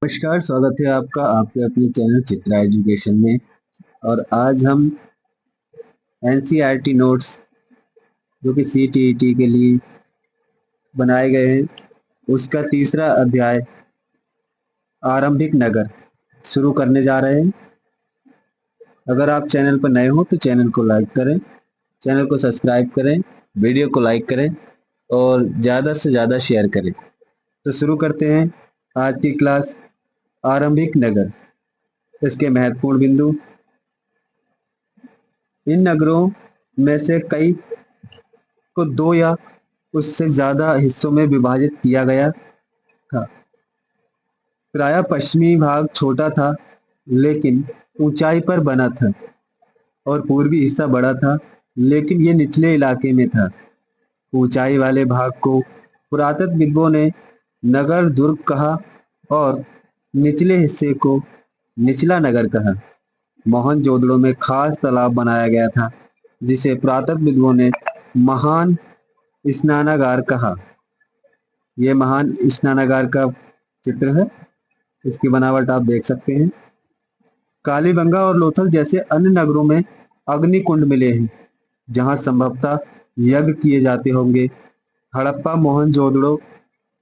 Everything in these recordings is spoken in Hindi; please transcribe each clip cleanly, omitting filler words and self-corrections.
नमस्कार, स्वागत है आपका आपके अपने चैनल चित्रा एजुकेशन में। और आज हम एनसीईआरटी नोट्स जो कि सीटीईटी के लिए बनाए गए हैं, उसका तीसरा अध्याय आरंभिक नगर शुरू करने जा रहे हैं। अगर आप चैनल पर नए हो तो चैनल को लाइक करें, चैनल को सब्सक्राइब करें, वीडियो को लाइक करें और ज़्यादा से ज़्यादा शेयर करें। तो शुरू करते हैं आज की क्लास। आरंभिक नगर, इसके महत्वपूर्ण बिंदु। इन नगरों में से कई को दो या उससे ज्यादा हिस्सों में विभाजित किया गया था। प्रायः पश्चिमी भाग छोटा था लेकिन ऊंचाई पर बना था और पूर्वी हिस्सा बड़ा था लेकिन ये निचले इलाके में था। ऊंचाई वाले भाग को पुरातत्वविदों ने नगर दुर्ग कहा और निचले हिस्से को निचला नगर कहा। मोहनजोदड़ो में खास तालाब बनाया गया था जिसे पुरातत्वविदों ने महान स्नानागार कहा। यह महान स्नानागार का चित्र है, इसकी बनावट आप देख सकते हैं। कालीबंगा और लोथल जैसे अन्य नगरों में अग्नि कुंड मिले हैं जहां संभवतः यज्ञ किए जाते होंगे। हड़प्पा, मोहनजोदड़ो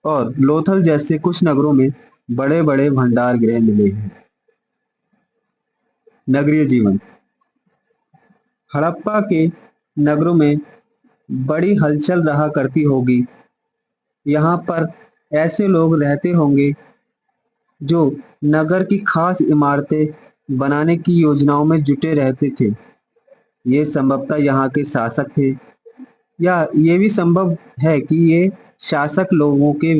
और लोथल जैसे कुछ नगरों में बड़े बड़े भंडार गृह मिले हैं। नगरीय जीवन। हड़प्पा के नगरों में बड़ी हलचल रहा करती होगी। यहाँ पर ऐसे लोग रहते होंगे जो नगर की खास इमारतें बनाने की योजनाओं में जुटे रहते थे। ये संभवतः यहाँ के शासक थे, या ये भी संभव है कि ये शासक लोगों के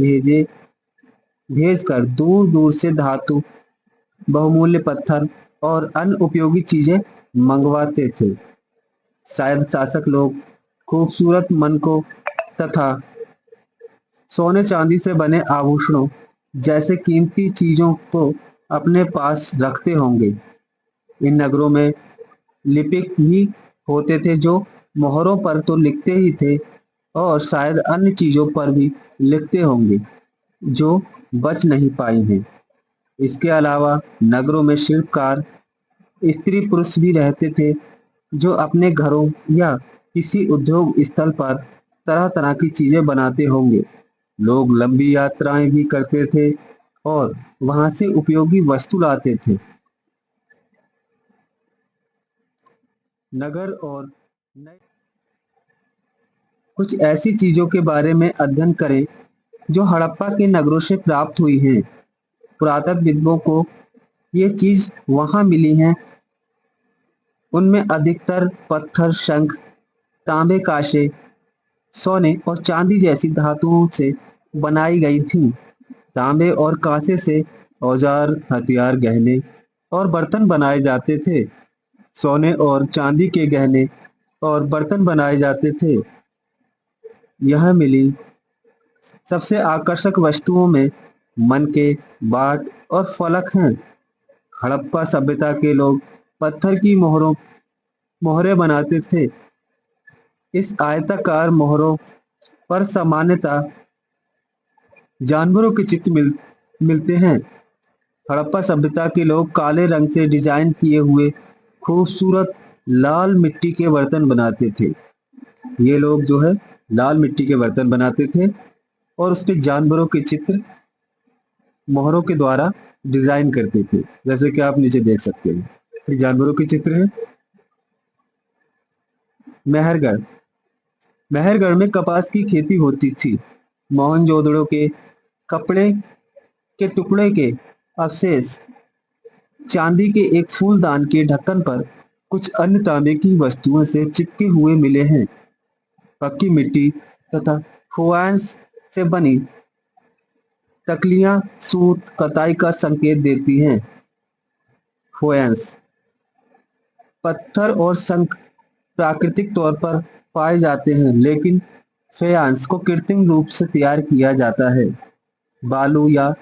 भेजकर दूर दूर से धातु, बहुमूल्य पत्थर और अन्य उपयोगी चीजें मंगवाते थे। शायद शासक लोग खूबसूरत मनकों तथा सोने चांदी से बने आभूषणों जैसे कीमती चीजों को अपने पास रखते होंगे। इन नगरों में लिपिक भी होते थे जो मोहरों पर तो लिखते ही थे और शायद अन्य चीजों पर भी लिखते होंगे जो बच नहीं पाई हैं। इसके अलावा नगरों में शिल्पकार, स्त्री पुरुष भी रहते थे जो अपने घरों या किसी उद्योग स्थल पर तरह तरह की चीजें बनाते होंगे। लोग लंबी यात्राएं भी करते थे और वहां से उपयोगी वस्तु लाते थे। नगर और नए कुछ ऐसी चीजों के बारे में अध्ययन करें जो हड़प्पा के नगरों से प्राप्त हुई हैं। पुरातत्वविदों को ये चीज वहां मिली हैं। उनमें अधिकतर पत्थर, शंख, तांबे, कांसे, सोने और चांदी जैसी धातुओं से बनाई गई थी। तांबे और कांसे से औजार, हथियार, गहने और बर्तन बनाए जाते थे। सोने और चांदी के गहने और बर्तन बनाए जाते थे। यह मिली सबसे आकर्षक वस्तुओं में मनके, बाट और फलक हैं। हड़प्पा सभ्यता के लोग पत्थर की मोहरें बनाते थे। इस आयताकार मोहरों पर सामान्यतः जानवरों के चित्र मिलते हैं। हड़प्पा सभ्यता के लोग काले रंग से डिजाइन किए हुए खूबसूरत लाल मिट्टी के बर्तन बनाते थे। ये लोग जो है लाल मिट्टी के बर्तन बनाते थे और उसके जानवरों के चित्र मोहरों के द्वारा डिजाइन करते थे, जैसे कि आप नीचे देख सकते हैं। ये जानवरों के चित्र हैं। मेहरगढ़। मेहरगढ़ में कपास की खेती होती थी। मोहनजोदड़ो के कपड़े के टुकड़े के अवशेष, चांदी के एक फूलदान के ढक्कन पर कुछ अन्य तांबे की वस्तुओं से चिपके हुए मिले हैं। पक्की मिट्टी तथा फुआंस से बनी तकलियां सूत कताई का संकेत देती हैं। फुआंस पत्थर और शंख प्राकृतिक तौर पर पाए जाते हैं लेकिन फेयांस को कृत्रिम रूप से तैयार किया जाता है। बालू या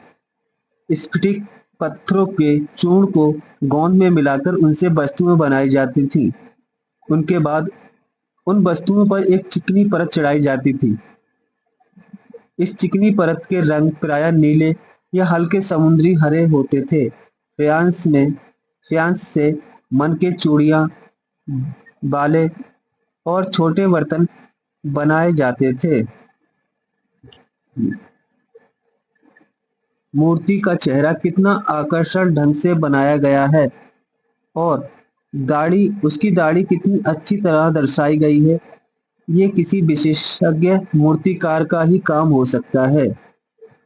स्फटिक पत्थरों के चूर्ण को गोंद में मिलाकर उनसे वस्तुएं बनाई जाती थी। उनके बाद उन वस्तुओं पर एक चिकनी परत चढ़ाई जाती थी। इस चिकनी परत के रंग प्रायः नीले यह हल्के समुद्री हरे होते थे। फ्यांस से मन के चूड़ियाँ, बाले और छोटे बर्तन बनाए जाते थे। मूर्ति का चेहरा कितना आकर्षक ढंग से बनाया गया है और उसकी दाढ़ी कितनी अच्छी तरह दर्शाई गई है। ये किसी विशेषज्ञ मूर्तिकार का ही काम हो सकता है।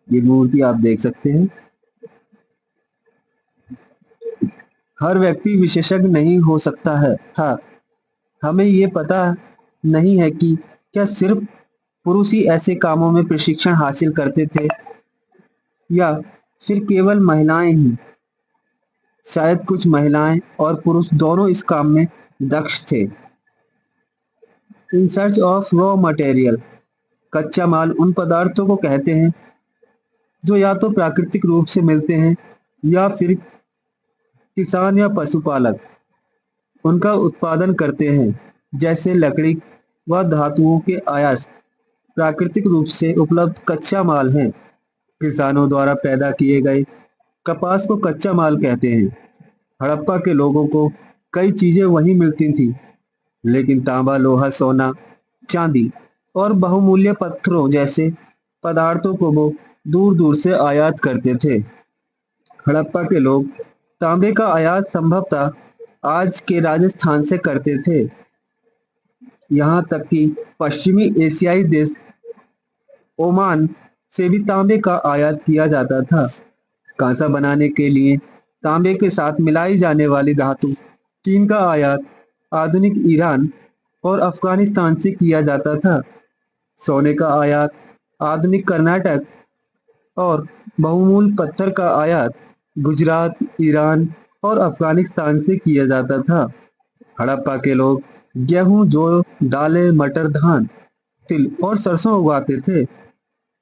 ये मूर्ति आप देख सकते हैं। हर व्यक्ति विशेषज्ञ नहीं हो सकता है था। हमें ये पता नहीं है कि क्या सिर्फ पुरुष ही ऐसे कामों में प्रशिक्षण हासिल करते थे या फिर केवल महिलाएं ही। शायद कुछ महिलाएं और पुरुष दोनों इस काम में दक्ष थे। In search of raw material, कच्चा माल उन पदार्थों को कहते हैं जो या तो प्राकृतिक रूप से मिलते हैं या फिर किसान या पशुपालक उनका उत्पादन करते हैं, जैसे लकड़ी व धातुओं के आयास प्राकृतिक रूप से उपलब्ध कच्चा माल हैं। किसानों द्वारा पैदा किए गए कपास को कच्चा माल कहते हैं। हड़प्पा के लोगों को कई चीजें वहीं मिलती थी, लेकिन तांबा, लोहा, सोना, चांदी और बहुमूल्य पत्थरों जैसे पदार्थों को वो दूर दूर से आयात करते थे। हड़प्पा के लोग तांबे का आयात संभवतः आज के राजस्थान से करते थे। यहाँ तक कि पश्चिमी एशियाई देश ओमान से भी तांबे का आयात किया जाता था। कांसा बनाने के लिए तांबे के साथ मिलाई जाने वाली धातु टीन का आयात आधुनिक ईरान और अफगानिस्तान से किया जाता था। सोने का आयात आधुनिक कर्नाटक और बहुमूल्य पत्थर का आयात गुजरात, ईरान और अफगानिस्तान से किया जाता था। हड़प्पा के लोग गेहूं, जौ, दालें, मटर, धान, तिल और सरसों उगाते थे।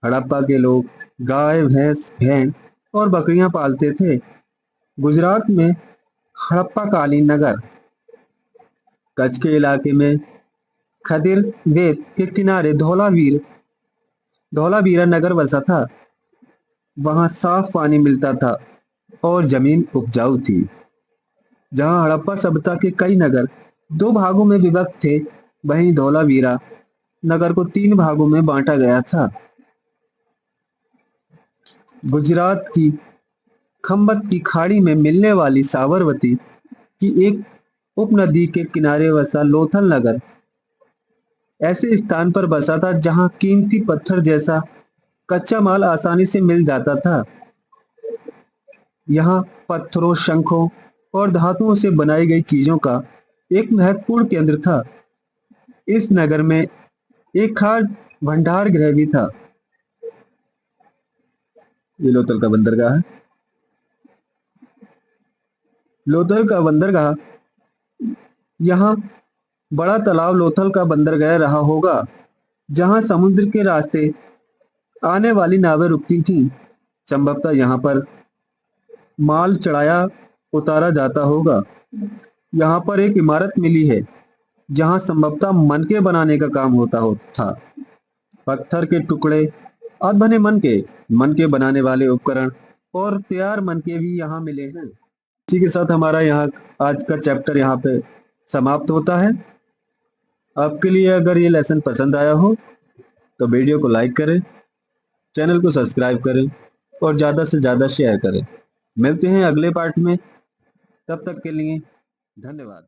हड़प्पा के लोग गाय, भैंस, भेड़ और बकरियां पालते थे। गुजरात में हड़प्पा कालीन नगर, कच्छ के इलाके में खदिर वेद के किनारे धौलावीरा नगर बसा था। वहां साफ पानी मिलता था और जमीन उपजाऊ थी। जहां हड़प्पा सभ्यता के कई नगर दो भागों में विभक्त थे, वहीं धौलावीरा नगर को 3 भागों में बांटा गया था। गुजरात की खंबत की खाड़ी में मिलने वाली साबरमती की एक उपनदी के किनारे बसा लोथल नगर ऐसे स्थान पर बसा था जहां कीमती पत्थर जैसा कच्चा माल आसानी से मिल जाता था। यहाँ पत्थरों, शंखों और धातुओं से बनाई गई चीजों का एक महत्वपूर्ण केंद्र था। इस नगर में एक खास भंडार गृह भी था। ये लोथल का बंदरगाह है। लोथल का बंदरगाह, यहाँ बड़ा तालाब लोथल का बंदरगाह रहा होगा, जहाँ समुद्र के रास्ते आने वाली नावें रुकती थीं। संभवतः यहाँ पर माल चढ़ाया उतारा जाता होगा। यहाँ पर एक इमारत मिली है जहाँ संभवतः मनके बनाने का काम होता था। पत्थर के टुकड़े, अधबने मनके बनाने वाले उपकरण और तैयार मनके भी यहाँ मिले हैं। इसी के साथ हमारा यहाँ आज का चैप्टर यहाँ पे समाप्त होता है। आपके लिए अगर ये लेसन पसंद आया हो तो वीडियो को लाइक करें, चैनल को सब्सक्राइब करें और ज़्यादा से ज़्यादा शेयर करें। मिलते हैं अगले पार्ट में, तब तक के लिए धन्यवाद।